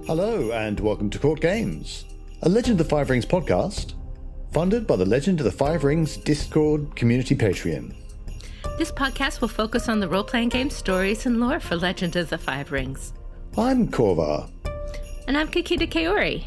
Hello and welcome to Courtgames, a Legend of the Five Rings podcast, funded by the Legend of the Five Rings Discord community Patreon. This podcast will focus on the role-playing game stories and lore for Legend of the Five Rings. I'm Korva. And I'm Kikita Kaori.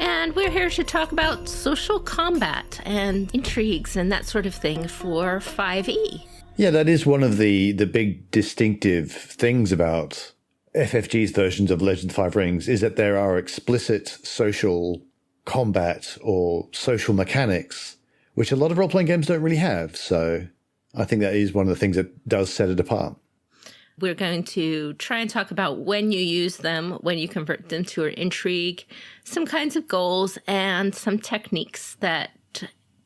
And we're here to talk about social combat and intrigues and that sort of thing for 5e. Yeah, that is one of the big distinctive things about FFG's versions of Legend of the Five Rings, is that there are explicit social combat or social mechanics, which a lot of role-playing games don't really have. So I think that is one of the things that does set it apart. We're going to try and talk about when you use them, when you convert them to an intrigue, some kinds of goals, and some techniques that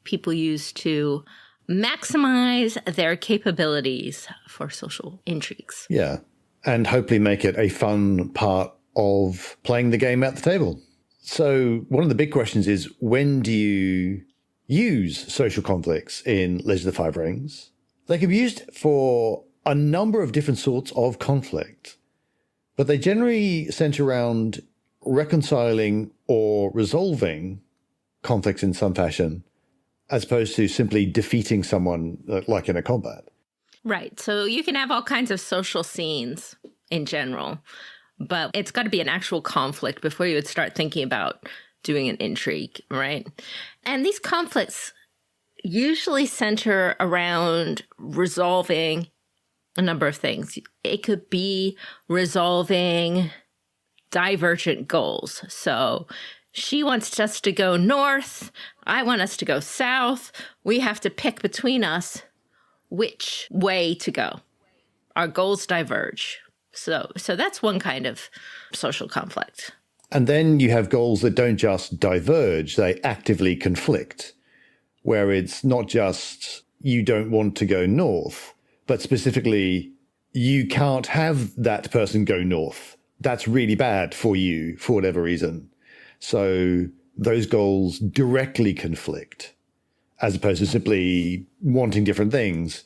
people use to maximize their capabilities for social intrigues. Yeah, and hopefully make it a fun part of playing the game at the table. So one of the big questions is, when do you use social conflicts in Legend of the Five Rings? They can be used for a number of different sorts of conflict, but they generally center around reconciling or resolving conflicts in some fashion, as opposed to simply defeating someone like in a combat. Right. So you can have all kinds of social scenes in general, but it's got to be an actual conflict before you would start thinking about doing an intrigue, right? And these conflicts usually center around resolving a number of things. It could be resolving divergent goals. So she wants us to go north. I want us to go south. We have to pick between us which way to go. Our goals diverge. So that's one kind of social conflict. And then you have goals that don't just diverge, they actively conflict, where it's not just you don't want to go north, but specifically you can't have that person go north. That's really bad for you for whatever reason. So those goals directly conflict, as opposed to simply wanting different things.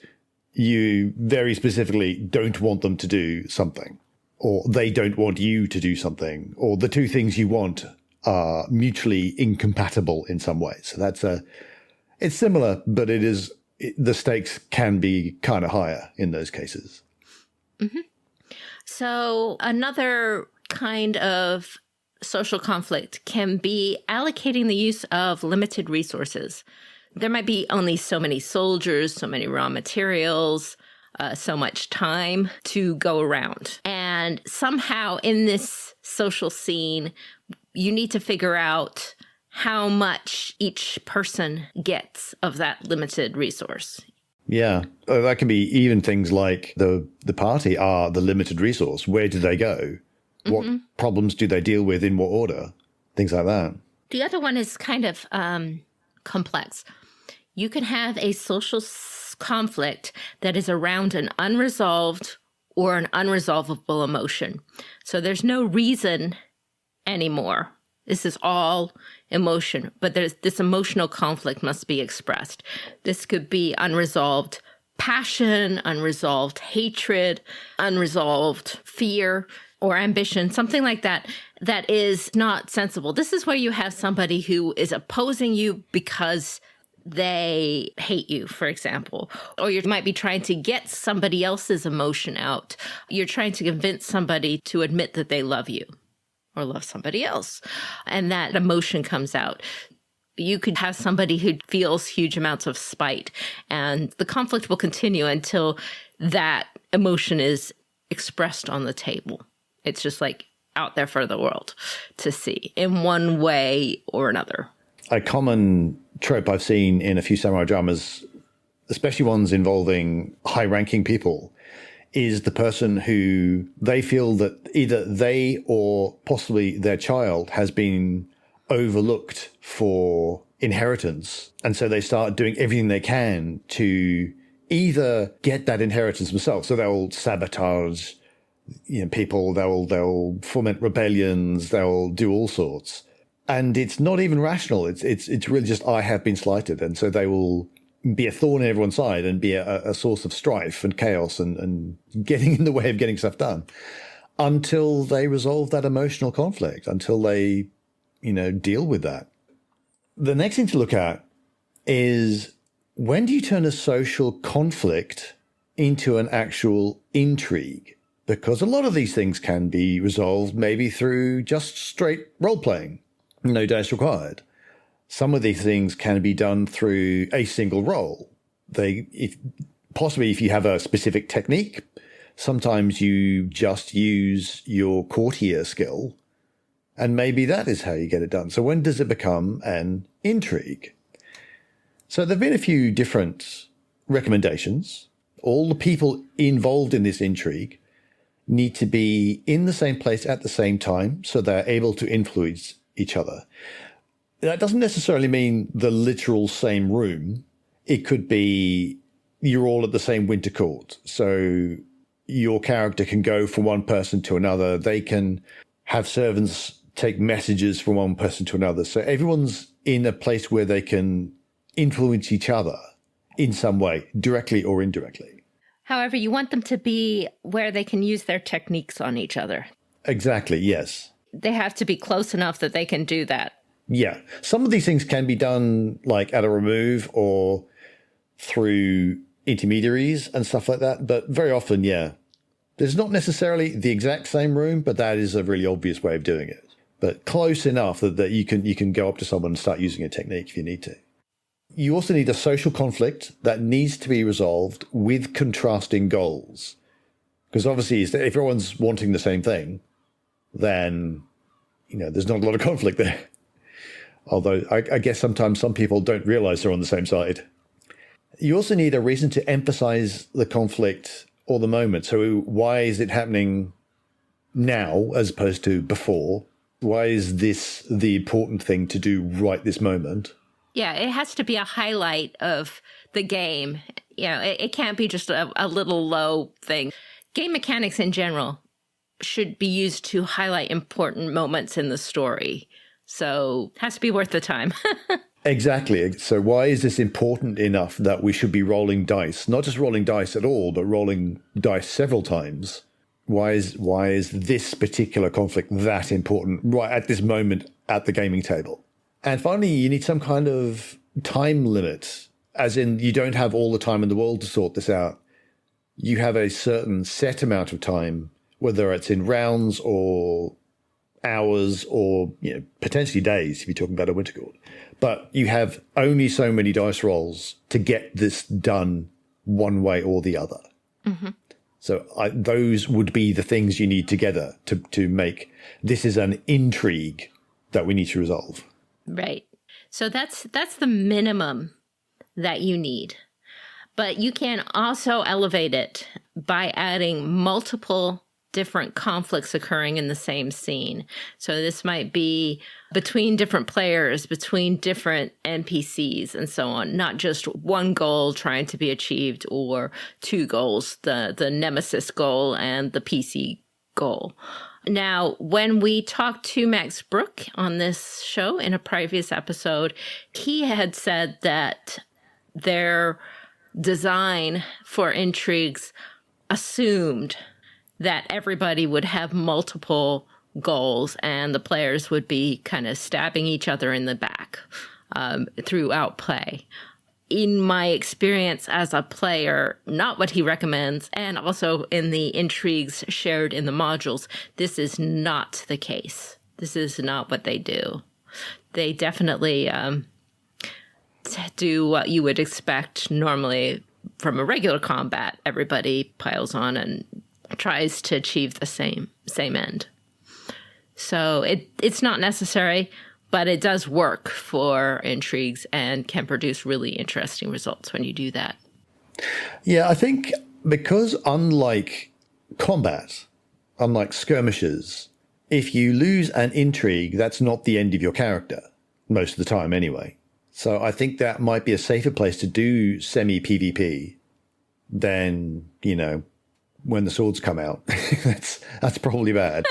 You very specifically don't want them to do something, or they don't want you to do something, or the two things you want are mutually incompatible in some way. So it's similar, but the stakes can be kind of higher in those cases. Mm-hmm. So another kind of social conflict can be allocating the use of limited resources. There might be only so many soldiers, so many raw materials, so much time to go around. And somehow in this social scene, you need to figure out how much each person gets of that limited resource. Yeah, that can be even things like the party are the limited resource. Where do they go? What problems do they deal with in what order? Things like that. The other one is kind of complex. You can have a social conflict that is around an unresolved or an unresolvable emotion. So there's no reason anymore. This is all emotion, but this emotional conflict must be expressed. This could be unresolved passion, unresolved hatred, unresolved fear or ambition, something like that, that is not sensible. This is where you have somebody who is opposing you because they hate you, for example, or you might be trying to get somebody else's emotion out. You're trying to convince somebody to admit that they love you or love somebody else, and that emotion comes out. You could have somebody who feels huge amounts of spite, and the conflict will continue until that emotion is expressed on the table. It's just like out there for the world to see in one way or another. A common trope I've seen in a few samurai dramas, especially ones involving high-ranking people, is the person who they feel that either they or possibly their child has been overlooked for inheritance. And so they start doing everything they can to either get that inheritance themselves. So they'll sabotage people, they'll foment rebellions, they'll do all sorts. And it's not even rational. It's really just, I have been slighted. And so they will be a thorn in everyone's side and be a source of strife and chaos and getting in the way of getting stuff done. until they resolve that emotional conflict, until they, deal with that. The next thing to look at is, when do you turn a social conflict into an actual intrigue? Because a lot of these things can be resolved maybe through just straight role-playing, no dice required. Some of these things can be done through a single roll. Possibly if you have a specific technique, sometimes you just use your courtier skill, and maybe that is how you get it done. So when does it become an intrigue? So there have been a few different recommendations. All the people involved in this intrigue need to be in the same place at the same time, so they're able to influence each other. That doesn't necessarily mean the literal same room. It could be you're all at the same winter court. So your character can go from one person to another. They can have servants take messages from one person to another. So everyone's in a place where they can influence each other in some way, directly or indirectly. However, you want them to be where they can use their techniques on each other. Exactly, yes. They have to be close enough that they can do that. Yeah. Some of these things can be done like at a remove or through intermediaries and stuff like that. But very often, yeah, there's not necessarily the exact same room, but that is a really obvious way of doing it. But close enough that you can go up to someone and start using a technique if you need to. You also need a social conflict that needs to be resolved with contrasting goals. Because obviously, if everyone's wanting the same thing, then, there's not a lot of conflict there. Although I guess sometimes some people don't realize they're on the same side. You also need a reason to emphasize the conflict or the moment. So why is it happening now as opposed to before? Why is this the important thing to do right this moment? Yeah, it has to be a highlight of the game. It can't be just a little low thing. Game mechanics in general should be used to highlight important moments in the story. So it has to be worth the time. Exactly. So why is this important enough that we should be rolling dice? Not just rolling dice at all, but rolling dice several times. Why is this particular conflict that important right at this moment at the gaming table? And finally, you need some kind of time limit, as in you don't have all the time in the world to sort this out. You have a certain set amount of time, whether it's in rounds or hours or potentially days if you're talking about a winter court. But you have only so many dice rolls to get this done one way or the other. Mm-hmm. So those would be the things you need together to make this is an intrigue that we need to resolve. Right. So that's the minimum that you need. But you can also elevate it by adding multiple different conflicts occurring in the same scene. So this might be between different players, between different NPCs and so on, not just one goal trying to be achieved or two goals, the nemesis goal and the PC goal. Now, when we talked to Max Brook on this show in a previous episode, he had said that their design for Intrigues assumed that everybody would have multiple goals and the players would be kind of stabbing each other in the back throughout play. In my experience as a player, not what he recommends, and also in the intrigues shared in the modules, this is not the case. This is not what they do. They definitely do what you would expect normally from a regular combat. Everybody piles on and tries to achieve the same end. So it's not necessary, but it does work for intrigues and can produce really interesting results when you do that. Yeah, I think because unlike combat, unlike skirmishes, if you lose an intrigue, that's not the end of your character, most of the time anyway. So I think that might be a safer place to do semi-PvP than, when the swords come out. That's probably bad.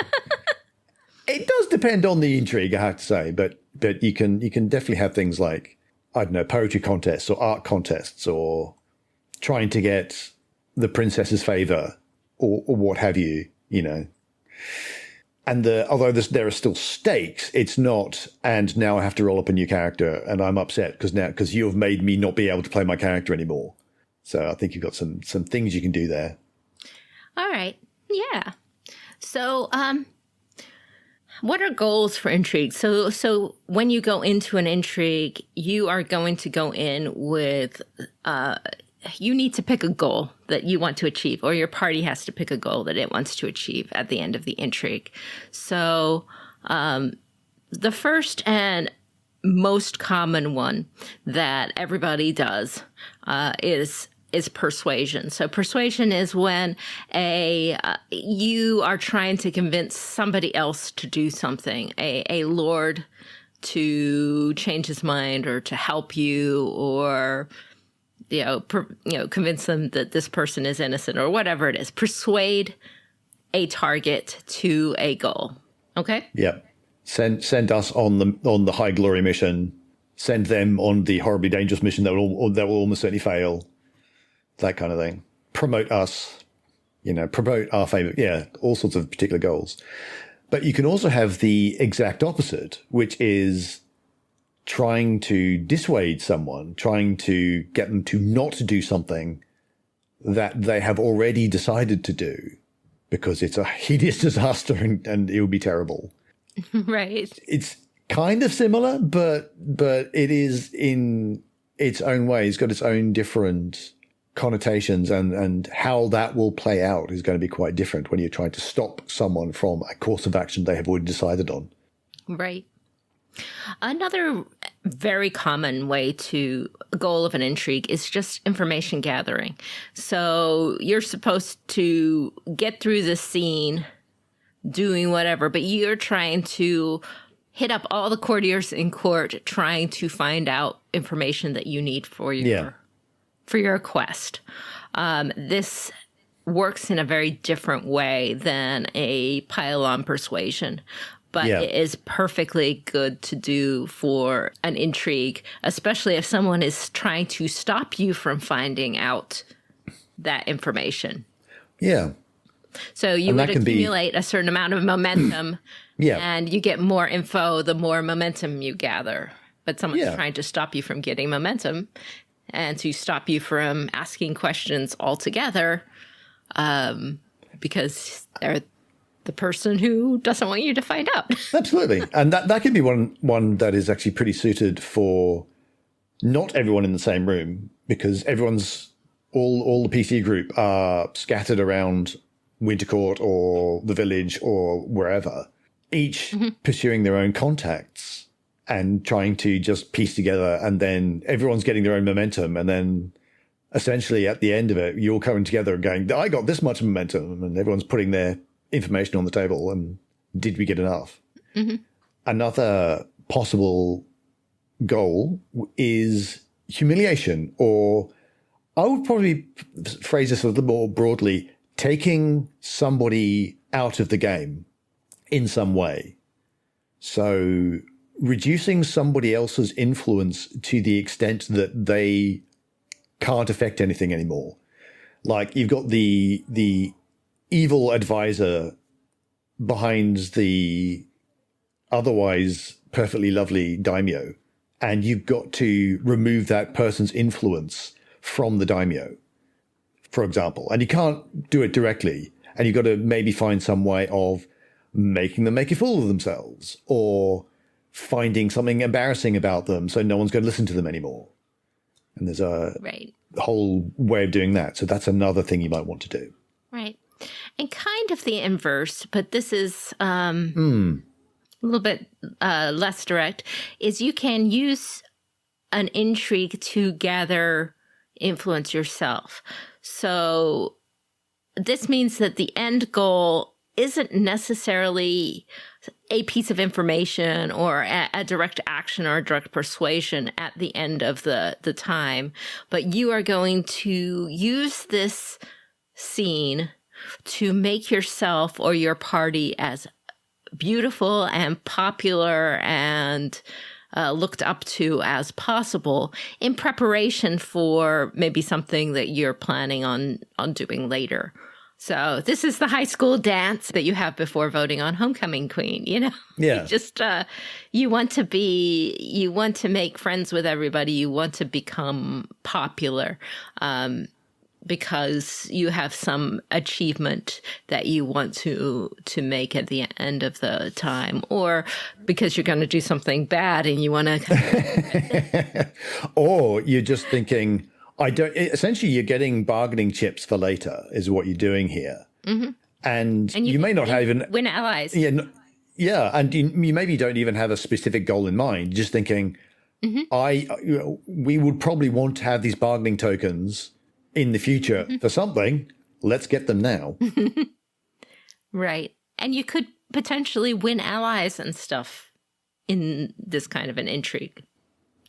It does depend on the intrigue, I have to say, but you can definitely have things like, I don't know, poetry contests or art contests or trying to get the princess's favor or what have you, And although there are still stakes, it's not, and now I have to roll up a new character and I'm upset because you have made me not be able to play my character anymore. So I think you've got some things you can do there. All right. Yeah. So, what are goals for intrigue? So when you go into an intrigue, you are going to go in with, you need to pick a goal that you want to achieve, or your party has to pick a goal that it wants to achieve at the end of the intrigue. So, the first and most common one that everybody does, is persuasion. So persuasion is when you are trying to convince somebody else to do something, a lord to change his mind or to help you, or convince them that this person is innocent or whatever it is. Persuade a target to a goal. Okay? Yeah. Send us on the high glory mission. Send them on the horribly dangerous mission that will almost certainly fail. That kind of thing. Promote us, promote our favor. Yeah, all sorts of particular goals. But you can also have the exact opposite, which is trying to dissuade someone, trying to get them to not do something that they have already decided to do because it's a hideous disaster and it will be terrible. Right. It's kind of similar, but it is in its own way. It's got its own different connotations, and how that will play out is going to be quite different when you're trying to stop someone from a course of action they have already decided on. Right. Another very common goal of an intrigue is just information gathering. So you're supposed to get through the scene doing whatever, but you're trying to hit up all the courtiers in court, trying to find out information that you need for your quest. This works in a very different way than a pile-on persuasion, but it is perfectly good to do for an intrigue, especially if someone is trying to stop you from finding out that information. Yeah. So you would accumulate a certain amount of momentum, and you get more info the more momentum you gather. But someone's trying to stop you from getting momentum and to stop you from asking questions altogether, because they're the person who doesn't want you to find out. Absolutely. And that could be one that is actually pretty suited for not everyone in the same room, because all the PC group are scattered around Wintercourt or the village or wherever, each pursuing their own contacts and trying to just piece together, and then everyone's getting their own momentum, and then essentially at the end of it, you're coming together and going, I got this much momentum, and everyone's putting their information on the table, and did we get enough? Mm-hmm. Another possible goal is humiliation, or I would probably phrase this a little more broadly, taking somebody out of the game in some way. So reducing somebody else's influence to the extent that they can't affect anything anymore. Like you've got the evil advisor behind the otherwise perfectly lovely daimyo, and you've got to remove that person's influence from the daimyo, for example. And you can't do it directly, and you've got to maybe find some way of making them make a fool of themselves, or finding something embarrassing about them so no one's going to listen to them anymore. And there's a whole way of doing that. So that's another thing you might want to do. Right. And kind of the inverse, but this is a little bit less direct, is you can use an intrigue to gather influence yourself. So this means that the end goal isn't necessarily a piece of information or a direct action or a direct persuasion at the end of the time, but you are going to use this scene to make yourself or your party as beautiful and popular and looked up to as possible in preparation for maybe something that you're planning on doing later. So this is the high school dance that you have before voting on homecoming queen, you know? Yeah. Just you want to make friends with everybody. You want to become popular because you have some achievement that you want to make at the end of the time, or because you're going to do something bad and you want to or you're just thinking, essentially you're getting bargaining chips for later is what you're doing here. Mm-hmm. And you may not even win allies. Yeah. And you maybe don't even have a specific goal in mind. You're just thinking, we would probably want to have these bargaining tokens in the future for something. Let's get them now. Right. And you could potentially win allies and stuff in this kind of an intrigue.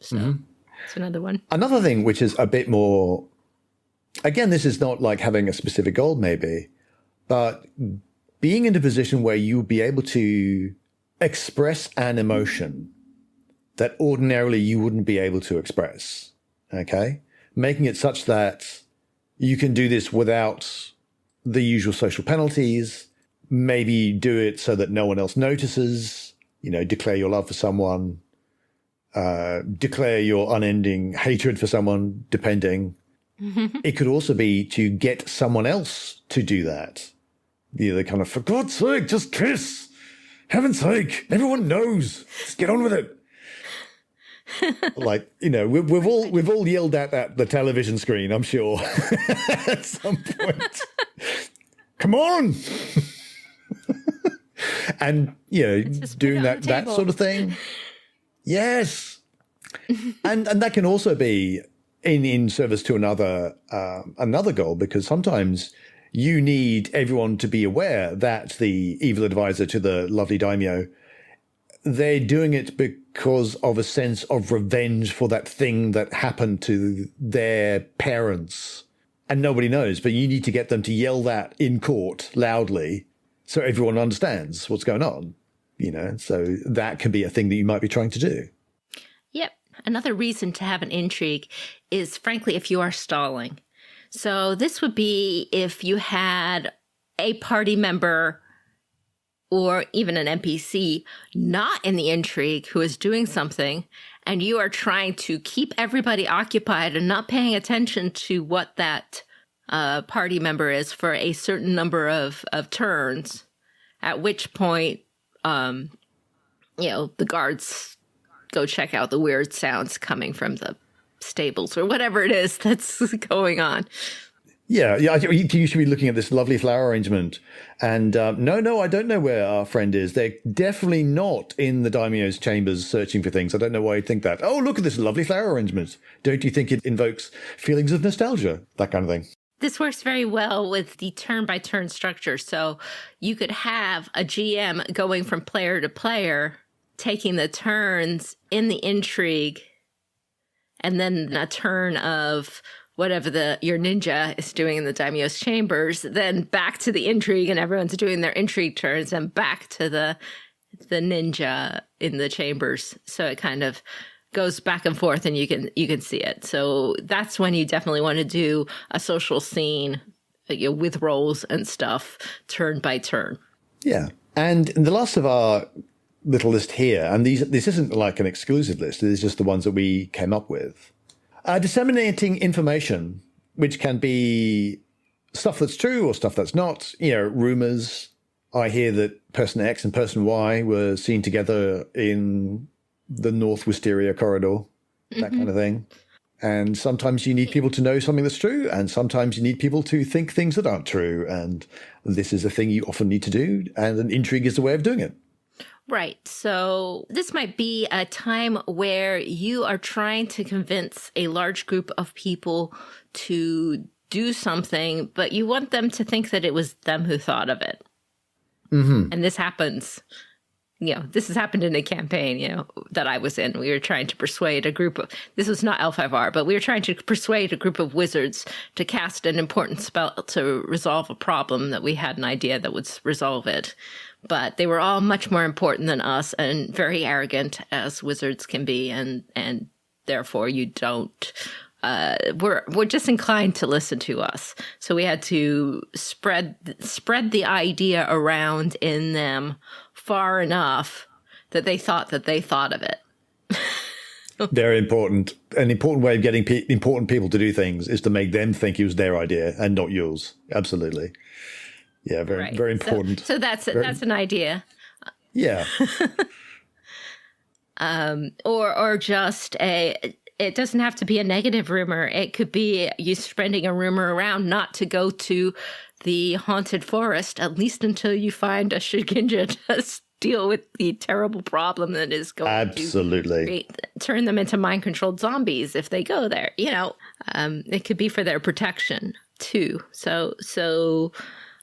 So it's another one. Another thing, which is a bit more, again, this is not like having a specific goal maybe, but being in a position where you'll be able to express an emotion that ordinarily you wouldn't be able to express. Okay? Making it such that you can do this without the usual social penalties, maybe do it so that no one else notices, declare your love for someone, declare your unending hatred for someone, depending. It could also be to get someone else to do that. The kind of, for God's sake, just kiss. Heaven's sake, everyone knows. Just get on with it. Like, we've all yelled at the television screen, I'm sure, at some point. Come on. And, doing that sort of thing. Yes. and that can also be in service to another goal, because sometimes you need everyone to be aware that the evil advisor to the lovely daimyo, they're doing it because of a sense of revenge for that thing that happened to their parents. And nobody knows, but you need to get them to yell that in court loudly so everyone understands what's going on, So that can be a thing that you might be trying to do. Yep. Another reason to have an intrigue is, frankly, if you are stalling. So this would be if you had a party member or even an NPC not in the intrigue who is doing something, and you are trying to keep everybody occupied and not paying attention to what that party member is for a certain number of turns, at which point, the guards go check out the weird sounds coming from the stables or whatever it is that's going on. Yeah, you should be looking at this lovely flower arrangement. And no, I don't know where our friend is. They're definitely not in the daimyo's chambers searching for things. I don't know why you'd think that. Oh, look at this lovely flower arrangement. Don't you think it invokes feelings of nostalgia? That kind of thing. This works very well with the turn-by-turn structure. So you could have a GM going from player to player, taking the turns in the intrigue, and then a turn of whatever your ninja is doing in the daimyo's chambers, then back to the intrigue and everyone's doing their intrigue turns, and back to the ninja in the chambers. So it kind of goes back and forth and you can see it. So that's when you definitely want to do a social scene with roles and stuff, turn by turn. Yeah. And the last of our little list here, and this isn't like an exclusive list, this is just the ones that we came up with. Disseminating information, which can be stuff that's true or stuff that's not, rumors. I hear that person X and person Y were seen together in the North Wisteria corridor, that kind of thing. And sometimes you need people to know something that's true, and sometimes you need people to think things that aren't true. And this is a thing you often need to do, and an intrigue is the way of doing it. Right. So this might be a time where you are trying to convince a large group of people to do something, but you want them to think that it was them who thought of it. Mm-hmm. And this happens. This has happened in a campaign, that I was in. We were trying to persuade a group of, this was not L5R, but we were trying to persuade a group of wizards to cast an important spell to resolve a problem that we had an idea that would resolve it. But they were all much more important than us and very arrogant, as wizards can be, and therefore you don't were just inclined to listen to us. So we had to spread the idea around in them far enough that they thought of it. Very important. An important way of getting important people to do things is to make them think it was their idea and not yours. Absolutely. Yeah, very important. So that's an idea. Yeah. Or just it doesn't have to be a negative rumor. It could be you spreading a rumor around not to go to the haunted forest, at least until you find a Shugenja to deal with the terrible problem that is going to turn them into mind-controlled zombies if they go there. It could be for their protection too. So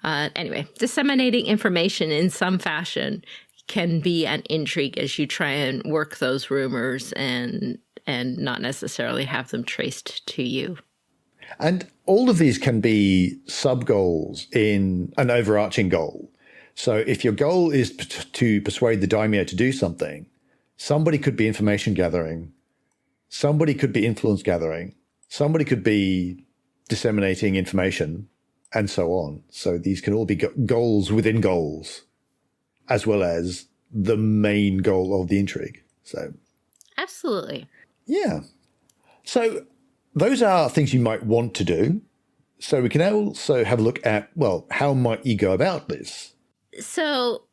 anyway, disseminating information in some fashion can be an intrigue as you try and work those rumors and not necessarily have them traced to you. And all of these can be sub-goals in an overarching goal. So if your goal is to persuade the daimyo to do something, somebody could be information gathering, somebody could be influence gathering, somebody could be disseminating information, and so on. So these can all be goals within goals, as well as the main goal of the intrigue. So, absolutely. Yeah. So those are things you might want to do. So we can also have a look at, well, how might you go about this? So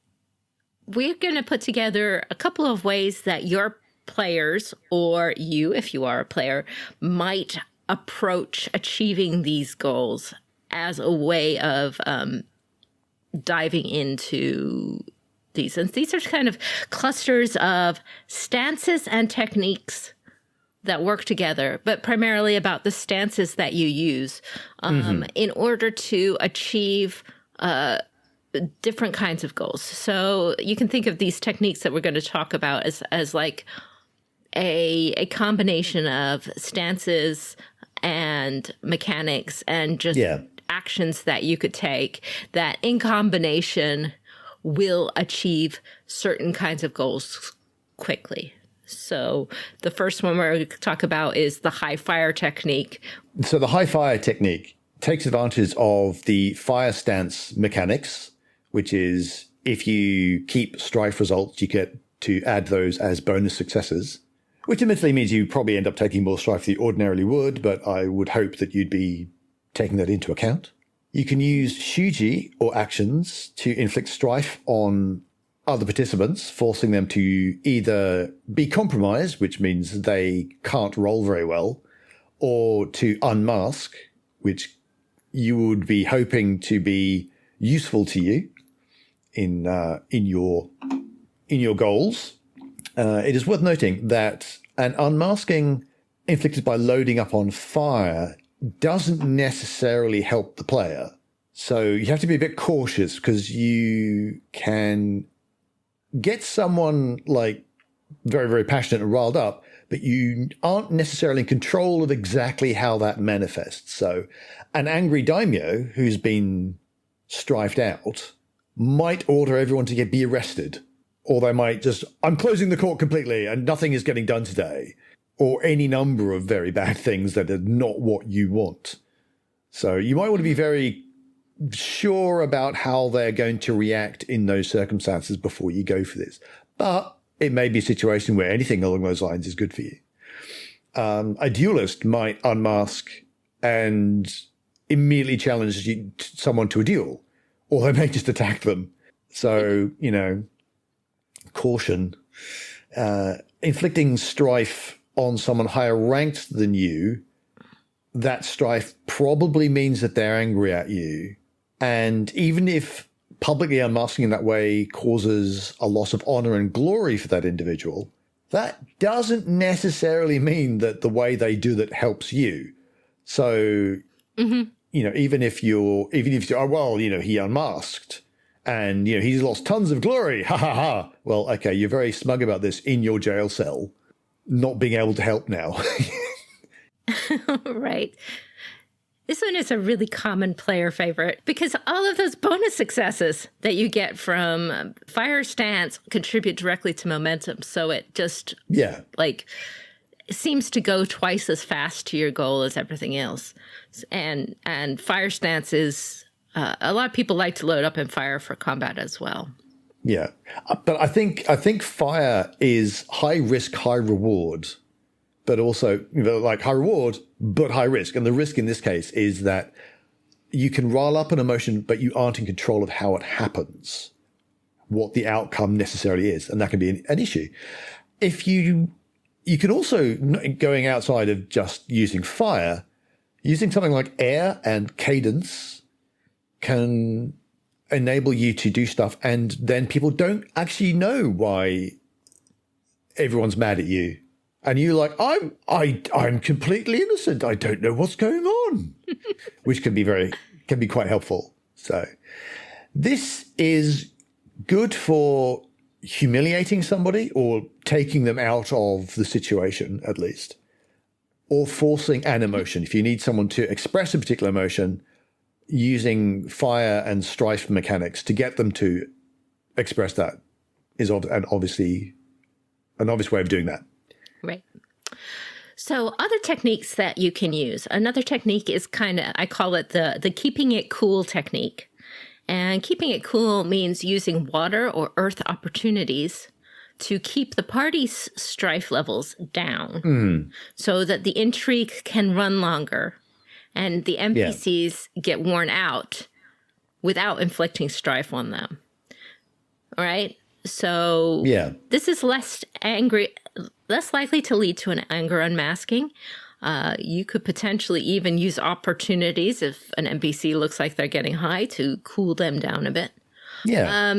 we're going to put together a couple of ways that your players, or you, if you are a player, might approach achieving these goals as a way of diving into these. And these are kind of clusters of stances and techniques that work together, but primarily about the stances that you use in order to achieve different kinds of goals. So you can think of these techniques that we're going to talk about as like a combination of stances and mechanics and just actions that you could take that in combination will achieve certain kinds of goals quickly. So the first one we're going to talk about is the high fire technique. So the high fire technique takes advantage of the fire stance mechanics, which is if you keep strife results, you get to add those as bonus successes, which admittedly means you probably end up taking more strife than you ordinarily would, but I would hope that you'd be taking that into account. You can use shuji or actions to inflict strife on other participants, forcing them to either be compromised, which means they can't roll very well, or to unmask, which you would be hoping to be useful to you in your goals. It is worth noting that an unmasking inflicted by loading up on fire doesn't necessarily help the player. So you have to be a bit cautious because you can get someone like very, very passionate and riled up, but you aren't necessarily in control of exactly how that manifests. So an angry daimyo who's been strifed out might order everyone to be arrested, or they might just, I'm closing the court completely and nothing is getting done today, or any number of very bad things that are not what you want. So you might want to be very sure about how they're going to react in those circumstances before you go for this. But it may be a situation where anything along those lines is good for you. A duelist might unmask and immediately challenge someone to a duel, or they may just attack them. So, caution. Inflicting strife on someone higher ranked than you, that strife probably means that they're angry at you. And even if publicly unmasking in that way causes a loss of honor and glory for that individual, that doesn't necessarily mean that the way they do that helps you. So, even if you're, oh, well, he unmasked and, he's lost tons of glory. Ha ha ha. Well, okay, you're very smug about this in your jail cell, not being able to help now. Right. This one is a really common player favorite because all of those bonus successes that you get from fire stance contribute directly to momentum. So it just seems to go twice as fast to your goal as everything else. And fire stance is, a lot of people like to load up in fire for combat as well. Yeah. But I think fire is high risk, high reward, but also like high reward, but high risk. And the risk in this case is that you can rile up an emotion, but you aren't in control of how it happens, what the outcome necessarily is. And that can be an issue. If you can also, going outside of just using fire, using something like air and cadence can enable you to do stuff, and then people don't actually know why everyone's mad at you. And you're like, I'm completely innocent. I don't know what's going on, which can be quite helpful. So this is good for humiliating somebody or taking them out of the situation, at least, or forcing an emotion. If you need someone to express a particular emotion, using fire and strife mechanics to get them to express that is obviously an obvious way of doing that. Right. So other techniques that you can use. Another technique is I call it the keeping it cool technique. And keeping it cool means using water or earth opportunities to keep the party's strife levels down so that the intrigue can run longer and the NPCs get worn out without inflicting strife on them. All right? So this is less likely to lead to an anger unmasking. You could potentially even use opportunities if an NPC looks like they're getting high to cool them down a bit. Yeah.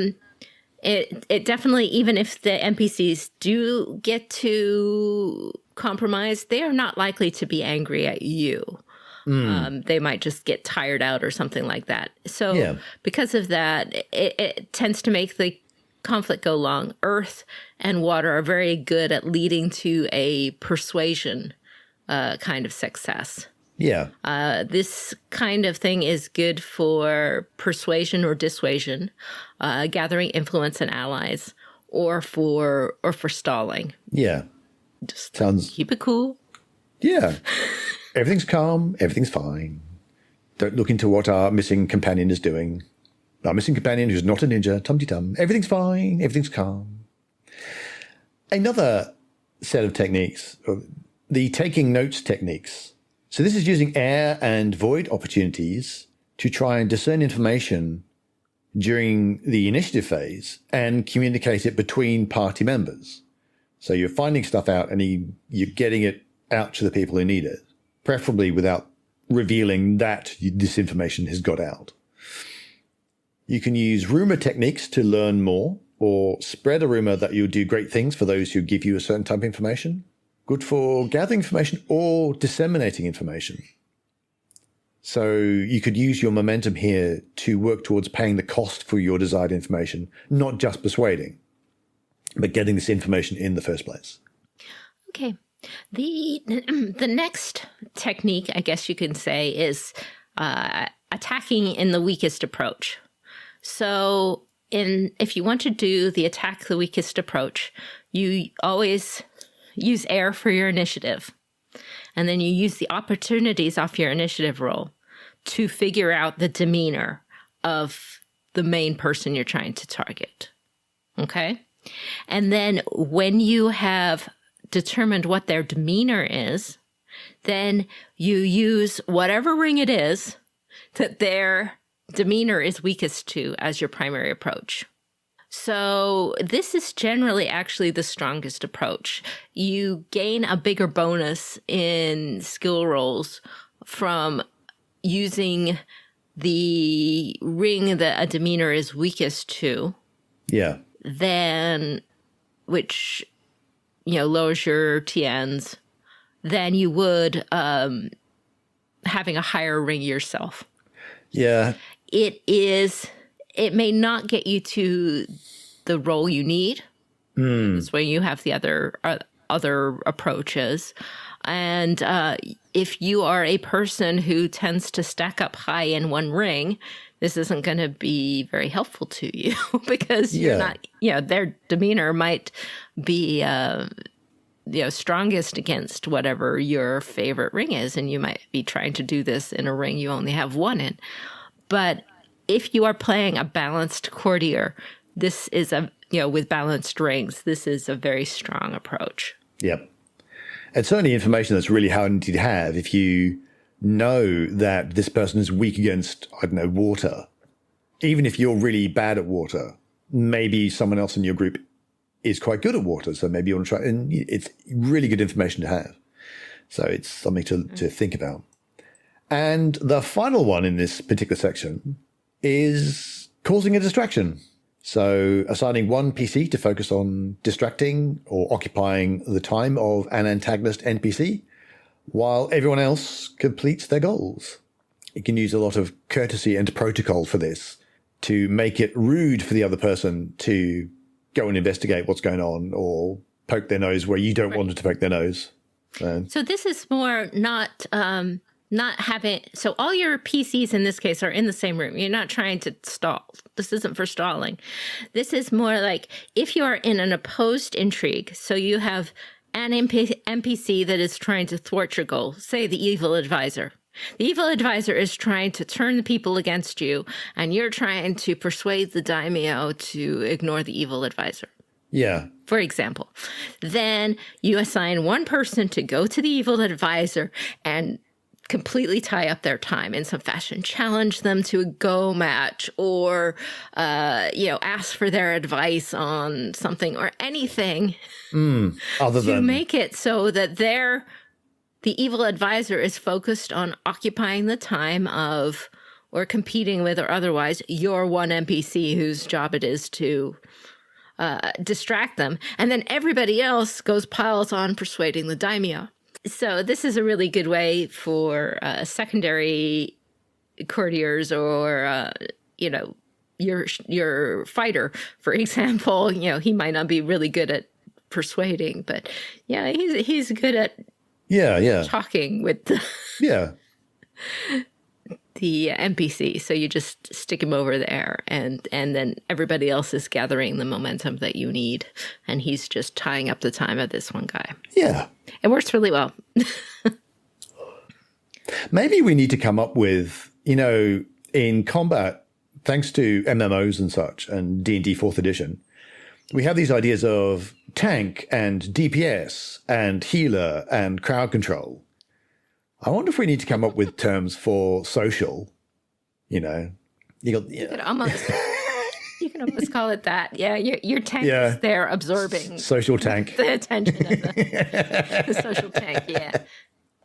It definitely, even if the NPCs do get to compromise, they are not likely to be angry at you. They might just get tired out or something like that. So because of that, it tends to make the conflict go long. Earth and water are very good at leading to a persuasion kind of success. Yeah. This kind of thing is good for persuasion or dissuasion, gathering influence and allies, or for stalling. Yeah. Just sounds keep it cool. Yeah. Everything's calm. Everything's fine. Don't look into what our missing companion is doing. Our missing companion who's not a ninja. Tum-de-tum. Everything's fine. Everything's calm. Another set of techniques, the taking notes techniques. So this is using air and void opportunities to try and discern information during the initiative phase and communicate it between party members. So you're finding stuff out and you're getting it out to the people who need it, preferably without revealing that this information has got out. You can use rumor techniques to learn more, or spread a rumor that you'll do great things for those who give you a certain type of information. Good for gathering information or disseminating information. So you could use your momentum here to work towards paying the cost for your desired information, not just persuading, but getting this information in the first place. Okay. The next technique, I guess you can say, is attacking in the weakest approach. So if you want to do the attack the weakest approach, you always use air for your initiative. And then you use the opportunities off your initiative roll to figure out the demeanor of the main person you're trying to target. Okay? And then when you have determined what their demeanor is, then you use whatever ring it is that their demeanor is weakest to as your primary approach. So this is generally actually the strongest approach. You gain a bigger bonus in skill rolls from using the ring that a demeanor is weakest to. Yeah. Than, which, lowers your TNs, than you would having a higher ring yourself. Yeah. It may not get you to the role you need. That's when you have the other approaches. And if you are a person who tends to stack up high in one ring, this isn't going to be very helpful to you because you're not, their demeanor might be strongest against whatever your favorite ring is. And you might be trying to do this in a ring you only have one in. But if you are playing a balanced courtier, this is with balanced rings, this is a very strong approach. Yep. It's certainly information that's really handy to have if you know that this person is weak against, water. Even if you're really bad at water, maybe someone else in your group is quite good at water. So maybe you want to try, and it's really good information to have. So it's something to think about. And the final one in this particular section is causing a distraction. So assigning one PC to focus on distracting or occupying the time of an antagonist NPC while everyone else completes their goals. You can use a lot of courtesy and protocol for this to make it rude for the other person to go and investigate what's going on or poke their nose where you don't want them to poke their nose. So this is more not having, so all your PCs in this case are in the same room. You're not trying to stall. This isn't for stalling. This is more like if you are in an opposed intrigue, so you have an NPC that is trying to thwart your goal, say the evil advisor. The evil advisor is trying to turn the people against you, and you're trying to persuade the daimyo to ignore the evil advisor. Yeah. For example, then you assign one person to go to the evil advisor and completely tie up their time in some fashion, challenge them to a go match, or, ask for their advice on something or anything other to than make it so that the evil advisor is focused on occupying the time of, or competing with, or otherwise, your one NPC whose job it is to distract them. And then everybody else piles on persuading the daimyo. So this is a really good way for secondary courtiers or, your fighter, for example. He might not be really good at persuading, but he's good at talking with the NPC. So you just stick him over there, and then everybody else is gathering the momentum that you need, and he's just tying up the time of this one guy. Yeah. It works really well. Maybe we need to come up with, in combat, thanks to MMOs and such, and D&D 4th edition, we have these ideas of tank and DPS and healer and crowd control. I wonder if we need to come up with terms for social. You could almost call it that. Yeah, your tank is there absorbing social tank, the attention of the social tank. Yeah,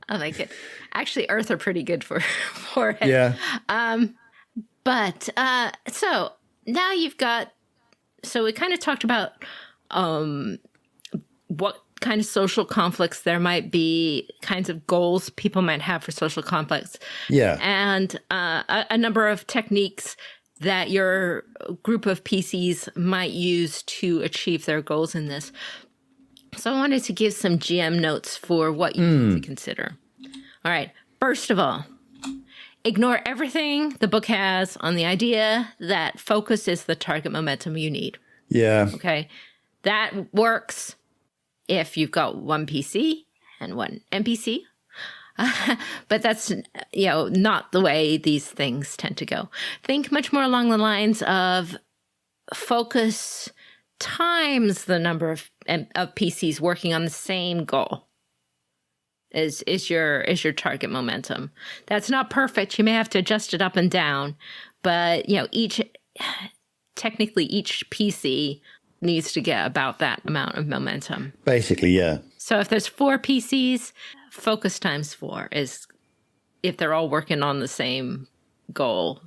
I like it. Actually, Earth are pretty good for it. Yeah. But so now you've got. So we kind of talked about what kind of social conflicts there might be, kinds of goals people might have for social conflicts. Yeah. And a number of techniques that your group of PCs might use to achieve their goals in this. So I wanted to give some GM notes for what you need to consider. All right. First of all, ignore everything the book has on the idea that focus is the target momentum you need. Yeah. Okay. That works if you've got one PC and one NPC. But that's, not the way these things tend to go. Think much more along the lines of focus times the number of PCs working on the same goal is your target momentum. That's not perfect. You may have to adjust it up and down, but each PC needs to get about that amount of momentum. Basically, yeah. So if there's 4 PCs, focus times 4 is, if they're all working on the same goal,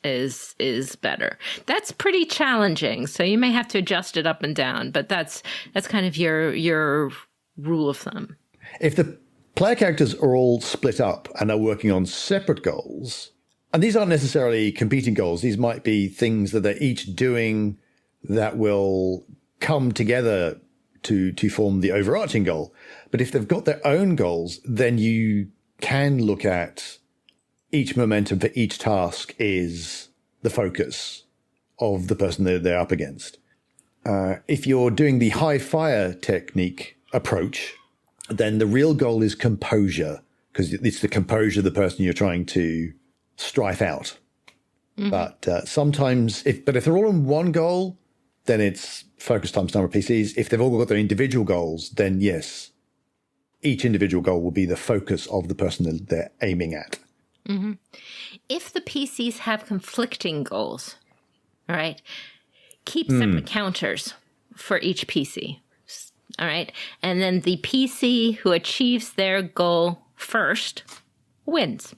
is better. That's pretty challenging. So you may have to adjust it up and down, but that's kind of your rule of thumb. If the player characters are all split up and are working on separate goals, and these aren't necessarily competing goals, these might be things that they're each doing that will come together to form the overarching goal. But if they've got their own goals, then you can look at each momentum for each task is the focus of the person that they're up against. If you're doing the high fire technique approach, then the real goal is composure, because it's the composure of the person you're trying to strife out. Mm-hmm. But sometimes, if they're all on one goal, then it's focus times number of PCs. If they've all got their individual goals, then yes, each individual goal will be the focus of the person that they're aiming at. Mm-hmm. If the PCs have conflicting goals, all right, keep separate counters for each PC. All right. And then the PC who achieves their goal first wins.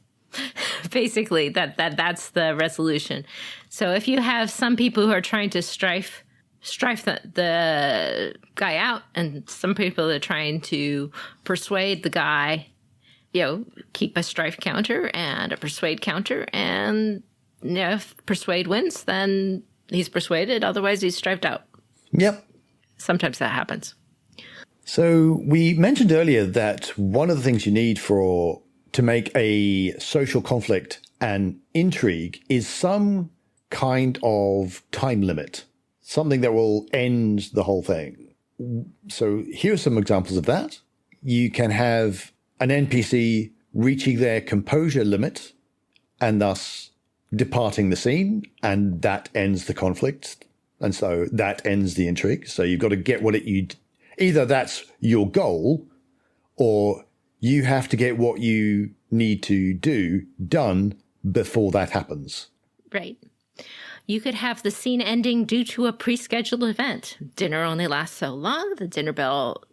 Basically, that's the resolution. So if you have some people who are trying to strife the guy out, and some people are trying to persuade the guy, keep a strife counter and a persuade counter, and if persuade wins, then he's persuaded. Otherwise, he's strifed out. Yep. Sometimes that happens. So we mentioned earlier that one of the things you need to make a social conflict an intrigue is some kind of time limit, something that will end the whole thing. So here are some examples of that. You can have an NPC reaching their composure limit and thus departing the scene, and that ends the conflict. And so that ends the intrigue. So you've got to get either that's your goal, or you have to get what you need to do done before that happens. Right. You could have the scene ending due to a pre-scheduled event. Dinner only lasts so long. The dinner bell,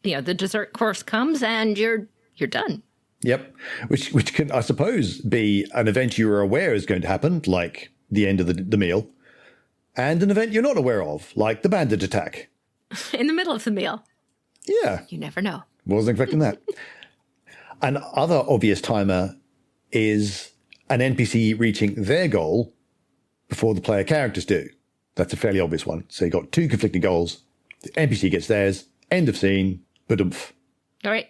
the dessert course comes, and you're done. Yep. Which can, I suppose, be an event you are aware is going to happen, like the end of the meal, and an event you're not aware of, like the bandit attack. In the middle of the meal. Yeah. You never know. Wasn't expecting that. Another obvious timer is an NPC reaching their goal before the player characters do. That's a fairly obvious one. So you've got two conflicting goals. The NPC gets theirs. End of scene. Ba-dumph. All right.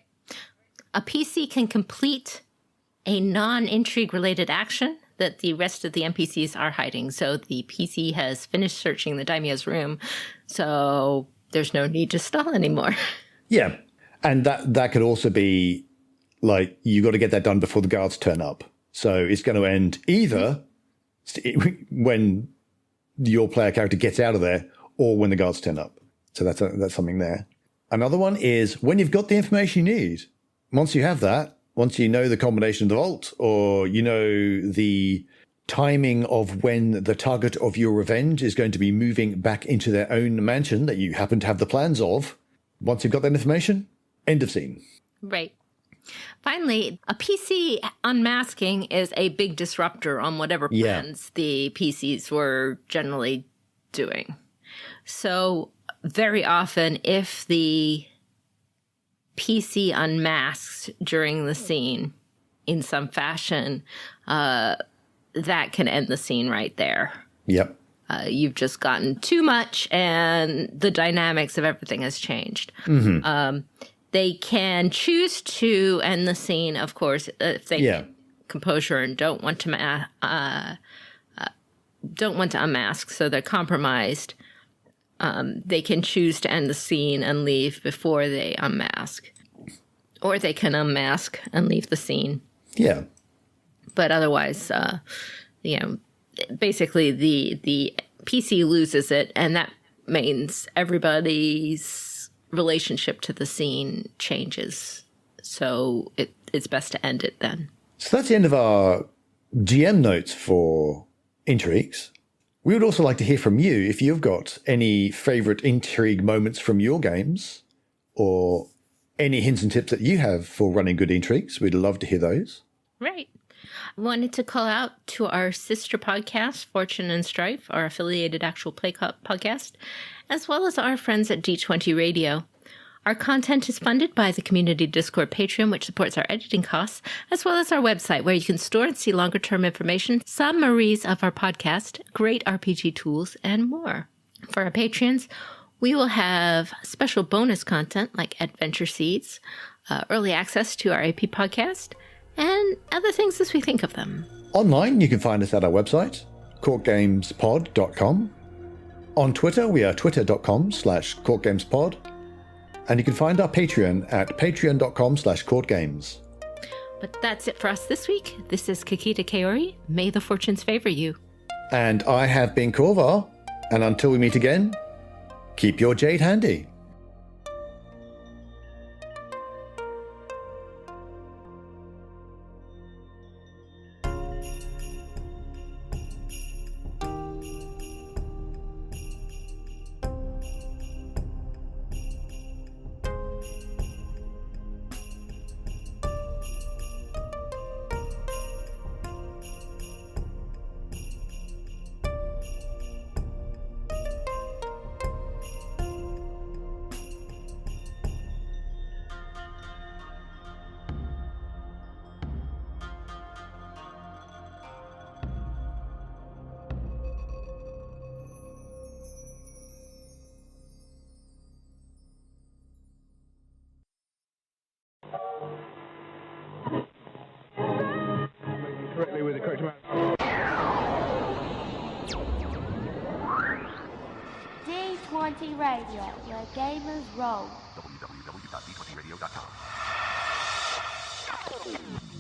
A PC can complete a non-intrigue related action that the rest of the NPCs are hiding. So the PC has finished searching the daimyo's room, so there's no need to stall anymore. Yeah. And that could also be like, you got to get that done before the guards turn up. So it's going to end either when your player character gets out of there or when the guards turn up. So that's something there. Another one is when you've got the information you need. Once you have that, once you know the combination of the vault, or you know the timing of when the target of your revenge is going to be moving back into their own mansion that you happen to have the plans of, once you've got that information, end of scene. Right. Finally, a PC unmasking is a big disruptor on whatever plans the PCs were generally doing. So very often, if the PC unmasks during the scene in some fashion, that can end the scene right there. Yep. You've just gotten too much, and the dynamics of everything has changed. Mm-hmm. They can choose to end the scene, of course, if they composure and don't want to unmask, so they're compromised. They can choose to end the scene and leave before they unmask, or they can unmask and leave the scene. Yeah, but otherwise, basically the PC loses it, and that means everybody's relationship to the scene changes. So it's best to end it then. So that's the end of our GM notes for Intrigues. We would also like to hear from you if you've got any favorite intrigue moments from your games, or any hints and tips that you have for running good intrigues. We'd love to hear those. Right. I wanted to call out to our sister podcast, Fortune and Strife, our affiliated actual play podcast, as well as our friends at D20 Radio. Our content is funded by the Community Discord Patreon, which supports our editing costs, as well as our website, where you can store and see longer-term information, summaries of our podcast, great RPG tools, and more. For our patrons, we will have special bonus content like Adventure Seeds, early access to our AP podcast, and other things as we think of them. Online, you can find us at our website, courtgamespod.com. On Twitter, we are twitter.com/courtgamespod. And you can find our Patreon at patreon.com/Courtgames. But that's it for us this week. This is Kakita Kaori. May the fortunes favor you. And I have been Korvar. And until we meet again, keep your jade handy. Correctly with the correct amount. D20 Radio, where gamers roll. www.d20radio.com.